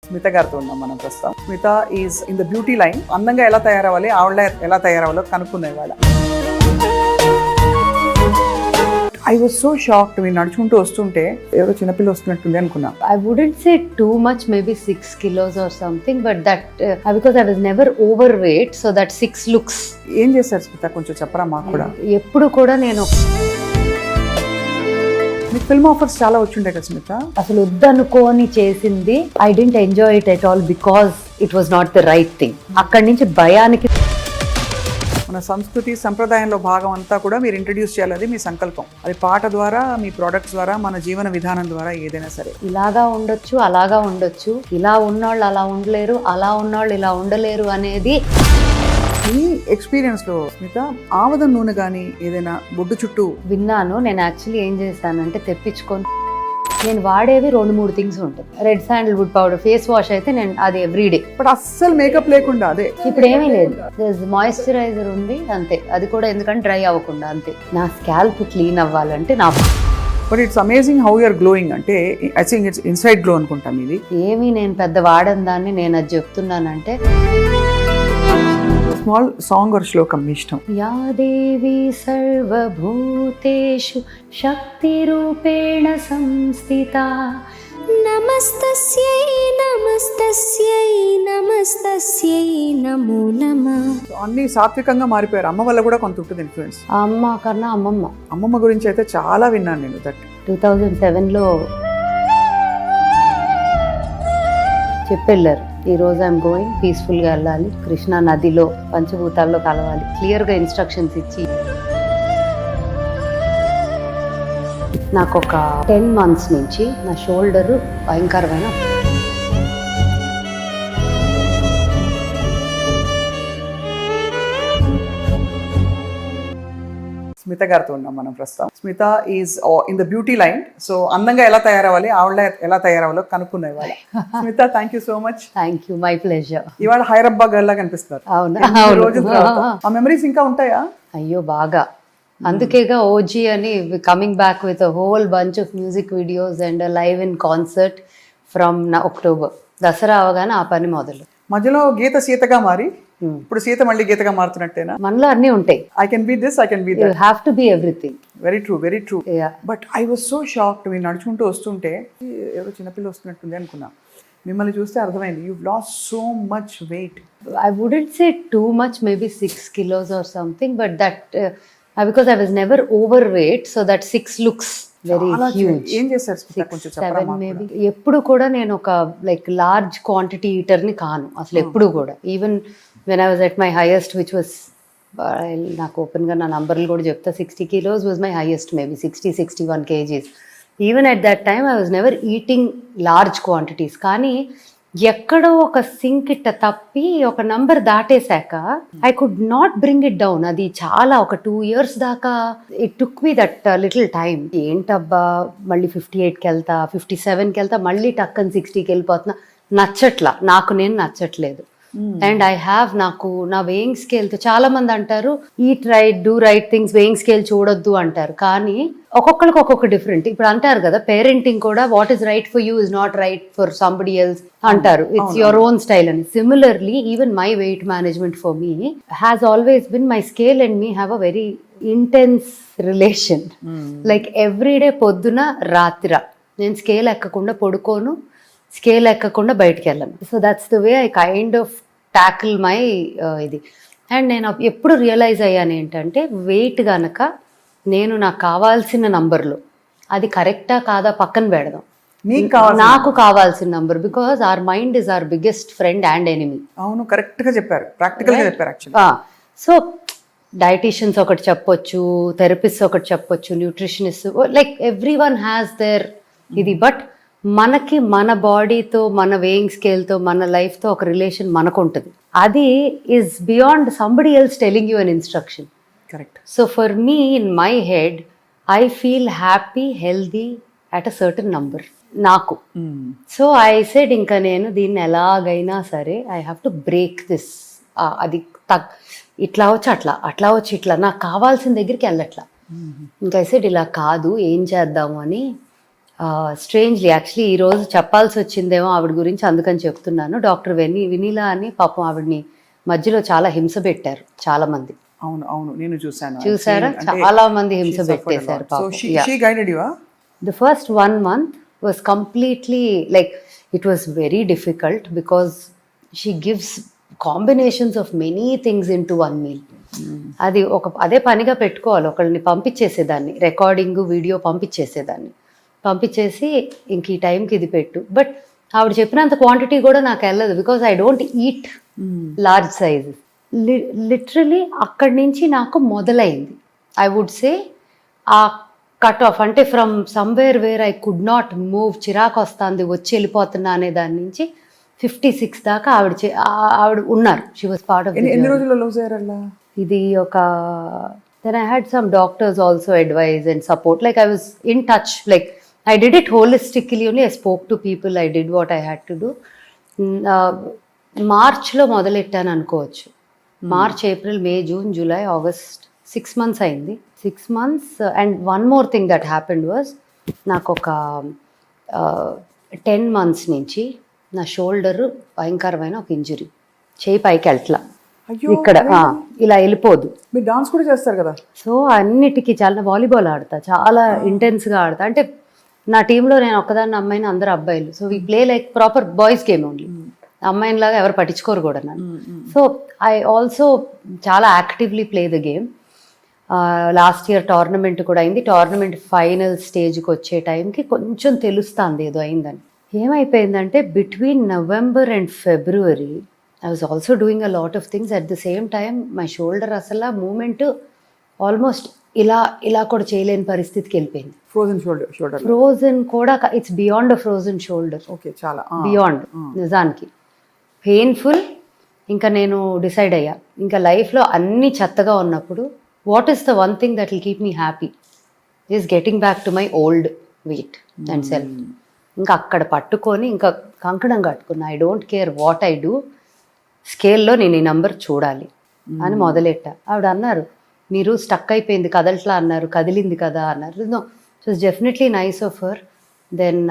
స్మిత గారితో ఉన్నాం మనం ప్రస్తుతం. Smitha is in the beauty line. అందంగా ఎలా తయారవ్వాలి, ఆవిడ ఎలా తయారవ్వాలో కనుక్కునే వాళ్ళ. I was so shocked. మీరు నడుచుకుంటూ వస్తుంటే ఎవరో చిన్నపిల్ల వస్తున్నట్టుంది అనుకున్నా. I wouldn't say too much, maybe 6 kilos or something, but that because I was never overweight, so that 6 looks. ఏం చేశారు స్మిత, కొంచెం చెప్పరా మాకు కూడా. ఎప్పుడు కూడా నేను మీకు ఫిల్మ్ ఆఫర్స్ చాలా వచ్చుండే కదా స్మిత. అసలు వద్దనుకోని చేసింది. I didn't enjoy it at all because it was not the right thing. అక్కడి నుంచి భయానికి మన సంస్కృతి సంప్రదాయంలో భాగం అంతా కూడా మీరు ఇంట్రడ్యూస్ చేయాలి, మీ సంకల్పం. అది పాట ద్వారా, మీ ప్రోడక్ట్స్ ద్వారా, మన జీవన విధానం ద్వారా, ఏదైనా సరే. ఇలాగా ఉండొచ్చు, అలాగా ఉండొచ్చు, ఇలా ఉన్నోళ్ళు అలా ఉండలేరు, అలా ఉన్నోళ్ళు ఇలా ఉండలేరు అనేది. ఈ ఎక్స్పీరియన్స్ లో స్మిత ఆవదం నూనె కానీ ఏదైనా బొడ్డు చుట్టూ విన్నాను. నేను యాక్చువల్లీ ఏం చేస్తానంటే తెప్పించుకొని నేను వాడేవి 2-3 థింగ్స్ ఉంటుంది. Red sandalwood powder, face wash అయితే నేను అది ఎవ్రీడే. బట్ అస్సలు మేకప్ లేకుండా అదే. ఇప్పుడు ఏమీ లేదు, మాయిశ్చరైజర్ ఉంది అంతే. అది కూడా ఎందుకంటే డ్రై అవ్వకుండా అంతే. నా స్కాల్ప్ క్లీన్ అవ్వాలంటే నా. But it's amazing how you're glowing. అంటే I think it's inside glow అనుకుంటాం ఇది. ఏమీ నేను పెద్ద వాడని దాన్ని నేను అది చెప్తున్నానంటే. స్మాల్ సాంగ్ ఆర్ శ్లోకం మీ ఇష్టం. యా దేవి సర్వభూతేషు శక్తి రూపేణ సంస్థిత నమస్తస్యై నమస్తస్యై నమస్తస్యై నమో నమః. అన్ని సాత్వికంగా మారిపోయారు. అమ్మ వల్ల కూడా కొంత ఉంటుంది ఇన్ఫ్లుయెన్స్. అమ్మ కన్నా అమ్మమ్మ గురించి అయితే చాలా విన్నాను నేను. 2007లో చెప్పెళ్ళారు, ఈరోజు ఐఎమ్ గోయింగ్ పీస్ఫుల్గా వెళ్ళాలి, కృష్ణా నదిలో పంచభూతాల్లో కలవాలి, క్లియర్గా ఇన్స్ట్రక్షన్స్ ఇచ్చి. నాకు ఒక 10 months నుంచి నా షోల్డరు భయంకరమైన. స్మిత గారితో ఉన్నాం మనం ప్రస్తుతం. Smitha is in the beauty line. So అందంగా ఎలా తయారవ్వాలి, ఆవిడ ఎలా తయారవ్వాలో కనుక్కునే వాళ్ళ. Smitha, thank you so much. Thank you, my pleasure. ఇవాళ హైరబ్బా గర్ల్ లాగా కనిపిస్తున్నారు. అవునా? ఆ మెమరీస్ ఇంకా ఉంటాయా? అయ్యో బాగా. అందుకేగా ఓజీ అని coming back with a whole bunch of music videos and live in concert from October. Dasara అవగానే ఆ పని మొదలు. మధ్యలో గీత సీతగా మారి ఇప్పుడు సీత మళ్ళీ గీతగా మారుతున్నట్టేనా? మనలో అన్నీ ఉంటాయి. I can be this, I can be that. You have to be everything. Very true, very true. But I was so shocked. మీరు నడుచుకుంటూ వస్తుంటే ఎవరో చిన్నపిల్ల వస్తున్నట్టుంది అనుకున్నా. మిమ్మల్ని చూస్తే అర్థమైంది, you lost so much weight. I wouldn't say too much, maybe 6 kilos or something, but that because I was never overweight, so that 6 looks very huge. ఏం చేశారు స్మిత, కొంచెం చెప్పరా 7 మాకు maybe. ఎప్పుడు కూడా నేను ఒక లైక్ లార్జ్ క్వాంటిటీ ఈటర్ని కాను అసలు ఎప్పుడు కూడా. Even when I was at my highest, which was నాకు ఓపెన్గా నా నంబర్లు కూడా చెప్తా, 60 kilos was my highest, maybe 60-61 kgs. Even at that time I was never eating large quantities. కానీ ఎక్కడో ఒక సింక్ ఇట్ట తప్పి ఒక నంబర్ దాటేశాక I could not bring it down. అది చాలా ఒక 2 years దాకా it took me that little time. ఏంటబ్బా మళ్ళీ 58కి వెళ్తా, 57కి వెళ్తా, మళ్ళీ టక్కని 60కి వెళ్ళిపోతున్నా. నచ్చట్లా, నాకు నేను నచ్చట్లేదు. అండ్ ఐ హ్యావ్ నాకు నా వెయింగ్ స్కేల్తో చాలా మంది అంటారు eat right, do right things, weighing scale చూడొద్దు అంటారు. కానీ ఒక్కొక్కరికి ఒక్కొక్క డిఫరెంట్. ఇప్పుడు అంటారు కదా పేరెంటింగ్ కూడా, what is right for you is not right for somebody else అంటారు. ఇట్స్ యువర్ ఓన్ స్టైల్ అని. Similarly even my weight management for me has always been, my scale and me have a very intense relation. Like everyday పొద్దున రాత్రి నేను scale ఎక్కకుండా పడుకోను, scale ఎక్కకుండా బయటికి వెళ్ళను. So that's the way I kind of tackle my ఇది. And నేను ఎప్పుడు realise అయ్యాను ఏంటంటే, వెయిట్ గనక నేను నాకు కావాల్సిన నంబర్లో అది కరెక్టా కాదా పక్కన పెడదాం. నాకు కావాల్సిన number, because our mind is our biggest friend and enemy. అవును, కరెక్ట్ గా చెప్పారు, ప్రాక్టికల్ గా చెప్పారు యాక్చువల్లీ. సో డైటీషియన్స్ ఒకటి చెప్పొచ్చు, థెరపిస్ట్ ఒకటి చెప్పొచ్చు, nutritionist, like every one has their ఇది. బట్ మనకి మన బాడీతో, మన వేయింగ్ స్కేల్తో, మన లైఫ్తో ఒక రిలేషన్ మనకు ఉంటుంది. అది is beyond somebody else telling you an instruction. Correct. So for me in my head I feel happy, healthy at a certain number నాకు. సో ఐ సెడ్ ఇంకా నేను దీన్ని ఎలాగైనా సరే I have to break this. అది ఇట్లా వచ్చి అట్లా, అట్లా వచ్చి ఇట్లా, నాకు కావాల్సిన దగ్గరికి వెళ్ళట్లా. ఇంకా ఐ సెడ్ ఇలా కాదు, ఏం చేద్దాము అని స్ట్రేంజ్లీ యాక్చువల్లీ ఈరోజు చెప్పాల్సి వచ్చిందేమో ఆవిడ గురించి, అందుకని చెప్తున్నాను. డాక్టర్ వినీలా అని పాపం ఆవిడని మధ్యలో చాలా హింస పెట్టారు చాలా మంది. అవును అవును, నేను చూసాను. చూసారా, చాలా మంది హింస పెట్టేశారు పాపం. She guided you, huh? The first 1 month was completely like, it was very difficult because she gives combinations of many things into one meal. అది అదే పనిగా పెట్టుకోవాలి. ఒకళ్ళని పంపించేసేదాన్ని, రికార్డింగ్ వీడియో పంపించేసి ఇంక ఈ టైంకి ఇది పెట్టు. బట్ ఆవిడ చెప్పినంత క్వాంటిటీ కూడా నాకు వెళ్ళదు, because I don't eat large sizes. Literally అక్కడి నుంచి నాకు మొదలైంది. ఐ వుడ్ సే ఆ కట్ ఆఫ్ అంటే from somewhere where I could not move, చిరాకు వస్తుంది, వచ్చి వెళ్ళిపోతున్నా అనే దాని నుంచి 56 దాకా ఆవిడ ఉన్నారు. She was part of. ఎన్ని రోజుల్లో లూజ్ అయ్యారల్లా? ఇది ఒక then I had some doctors also advise and support. Like I was in touch, like I did it holistically only. I spoke to people, I did what I had to do. మార్చ్లో మొదలెట్టాను అనుకోవచ్చు. March, April, మే, June, July, August, 6 months అయింది. 6 months. And one more thing that happened was, నాకు ఒక 10 months నుంచి నా shoulder భయంకరమైన ఒక injury. చేయి పైకి వెళ్ళట్లా, ఇక్కడ ఇలా వెళ్ళిపోదు. మీరు డాన్స్ కూడా చేస్తారు కదా? సో అన్నిటికీ చాలా, వాలీబాల్ ఆడతా, చాలా ఇంటెన్స్గా ఆడతా. అంటే నా టీంలో నేను ఒక్కదాన్ని అమ్మాయిని, అందరు అబ్బాయిలు. So we play like proper boys game only. అమ్మాయిలాగా ఎవరు పట్టించుకోరు కూడా నన్ను. సో ఐ ఆల్సో చాలా actively play the game. Last year tournament కూడా అయింది. టోర్నమెంట్ ఫైనల్ స్టేజ్కి వచ్చే టైంకి కొంచెం తెలుస్తుంది ఏదో అయిందని. ఏమైపోయిందంటే between November and February I was also doing a lot of things. At the same time my shoulder అసలు మూమెంట్ ఆల్మోస్ట్ ఇలా కూడా చేయలేని పరిస్థితికి వెళ్ళిపోయింది. ఫ్రోజన్ కూడా, it's beyond a frozen shoulder. Okay, చాలా బియాండ్ నిజానికి పెయిన్ఫుల్. ఇంకా నేను డిసైడ్ అయ్యా, ఇంకా లైఫ్లో అన్ని చెత్తగా ఉన్నప్పుడు what is the one thing that will keep me happy is getting back to my old weight and self. ఇంకా అక్కడ పట్టుకొని ఇంకా కంకణం కట్టుకున్నా. I don't care what I do, స్కేల్లో నేను ఈ నెంబర్ చూడాలి అని మొదలెట్టా. ఆవిడ అన్నారు, మీరు స్టక్ అయిపోయింది, కదలట్లా అన్నారు, కదిలింది కదా అన్నారు. No, it was definitely nice of her. Then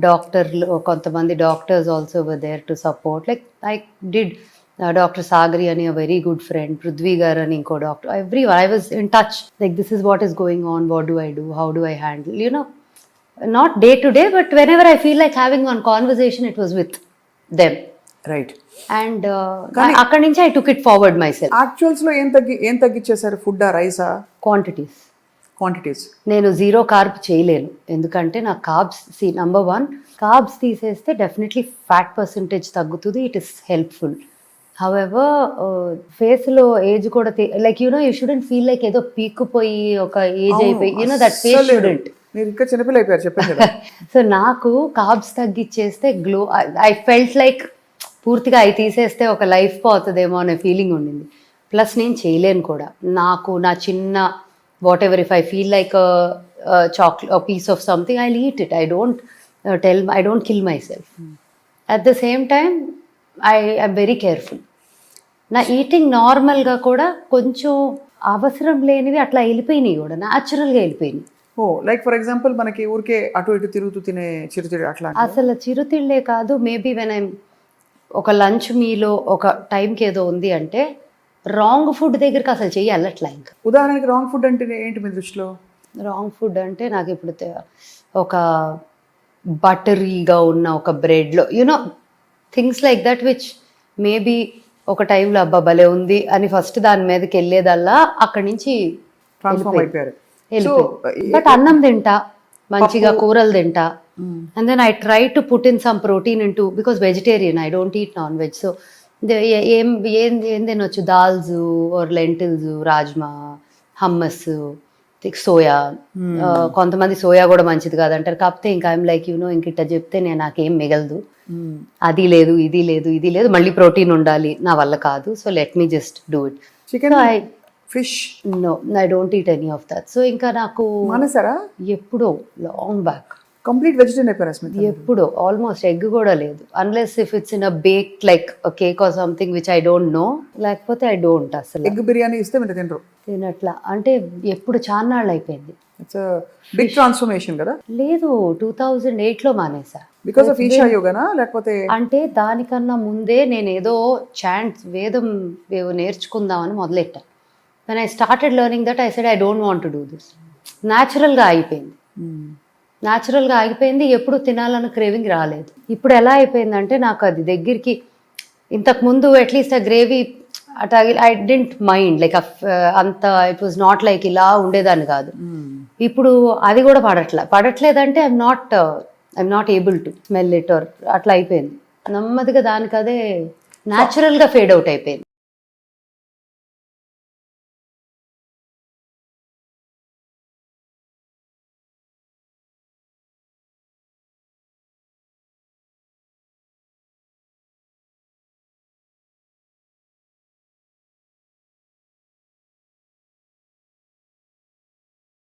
డాక్టర్లు, కొంతమంది doctors also were there to support. Like I did doctor Sagari అని a very good friend, Prithvi garu అని ఇంకో doctor, everyone I was in touch. Like this is what is going on, what do I do, how do I handle, you know, not day to day, but whenever I feel like having one conversation, it was with them. Right. And అక్కడి నుంచి I took it forward my self. Actuals లో ఏం తగ్గించేశారు? Food ఆ రైసా? Quantities నేను 0 carb చేయలేను, ఎందుకంటే నాకు కార్బ్స్, నంబర్ 1 కార్బ్స్ తీసేస్తే డెఫినెట్లీ ఫ్యాట్ పర్సంటేజ్ తగ్గుతుంది. It is helpful. హౌఎవర్ ఫేస్లో ఏజ్ కూడా like you shouldn't feel like ఏదో పీక్కుపోయి ఒక ఏజ్ అయిపోయి, దట్ ఫేస్ షుడెంట్. మీరు ఇంకా చిన్నపిల్ల అయిపోయారు చెప్పండి. సో నాకు కార్బ్స్ తగ్గించేస్తే గ్లో, ఐ ఫెల్ట్ లైక్ పూర్తిగా అవి తీసేస్తే ఒక లైఫ్ పోతుందేమో అనే ఫీలింగ్ ఉండింది. ప్లస్ నేను చేయలేను కూడా. నాకు నా చిన్న whatever, if I feel like chocolate, piece of something, I eat it. I don't kill myself. At the same time I'm very careful. నా ఈటింగ్ నార్మల్గా కూడా కొంచెం అవసరం లేనివి అట్లా వెళ్ళిపోయినాయి, కూడా న్యాచురల్గా వెళ్ళిపోయినాయి. ఓ, లైక్ ఫర్ ఎగ్జాంపుల్ మనకి ఊరికే అటు ఇటు తిరుగుతూ తినే చిరుతిళ్ళు అట్లా? అసలు చిరుతిళ్ళే కాదు. మేబీ వెన్ ఐమ్ ఒక లంచ్ మీలో ఒక టైంకి ఏదో ఉంది అంటే రాంగ్ ఫుడ్ దగ్గరికి అసలు చెయ్యాలి అట్లా. ఇంకా ఉదాహరణకి రాంగ్ ఫుడ్ అంటే ఏంటి మీ దృష్టిలో? రాంగ్ ఫుడ్ అంటే నాకు ఇప్పుడు ఒక బటరీగా ఉన్న ఒక బ్రెడ్లో things like that which maybe ఒక టైంలో అబ్బా భలే ఉంది అని ఫస్ట్ దాని మీదకి వెళ్ళేదల్లా అక్కడి నుంచి ట్రాన్స్ఫార్మ్ అయిపోయారు. బట్ అన్నం తింటా, మంచిగా కూరలు తింటా. And then I try to put in some protein into, because vegetarian, I don't eat non-veg. So ఏం తినొచ్చు, dals or lentils, rajma, hummus, soya. కొంతమంది సోయా కూడా మంచిది కాదంటారు. కాకపోతే ఇంకా ఐమ్ లైక్ ఇంక ఇట్లా చెప్తే నాకేం మిగలదు, అది లేదు ఇది లేదు ఇది లేదు, మళ్ళీ ప్రోటీన్ ఉండాలి, నా వల్ల కాదు. So let me just do it. Chicken, fish, no, I don't eat any of that. So ఇంకా నాకు మానేసారా? ఎప్పుడో లాంగ్ బ్యాక్. కంప్లీట్ వెజిటేరియన్ అయిపోయారు స్మిత. ఎప్పుడు ఆల్మోస్ట్ ఎగ్ కూడా లేదు, unless if it's in a bake like cake or something which I don't know, లేకపోతే I don't అసలు egg biryani ఇస్తే మీరు తినరు. తినట్లా అంటే ఎప్పుడు చాన్నాళ్ళు అయిపోయింది. ఇట్స్ బిగ్ ట్రాన్స్ఫర్మేషన్ కదా. లేదు 2008లో మానేసా. బికాస్ ఆఫ్ ఈషా యోగానా లేకపోతే? అంటే దానికన్నా ముందే నేను ఏదో వేదం నేర్చుకుందామని మొదలెట్టాను. When I started learning that I said I don't want to do this. న్యాచురల్గా అయిపోయింది, న్యాచురల్గా ఆగిపోయింది. ఎప్పుడు తినాలన్న క్రేవింగ్ రాలేదు. ఇప్పుడు ఎలా అయిపోయిందంటే నాకు అది దగ్గరికి, ఇంతకుముందు అట్లీస్ట్ ఆ gravy at I didn't mind like అంత ఇట్ వాజ్ నాట్ లైక్ ఇలా ఉండేదాన్ని కాదు. ఇప్పుడు అది కూడా పడట్లేదంటే I'm not able to smell it or అట్లా అయిపోయింది. నెమ్మదిగా దానికి అదే న్యాచురల్గా ఫేడ్ అవుట్ అయిపోయింది.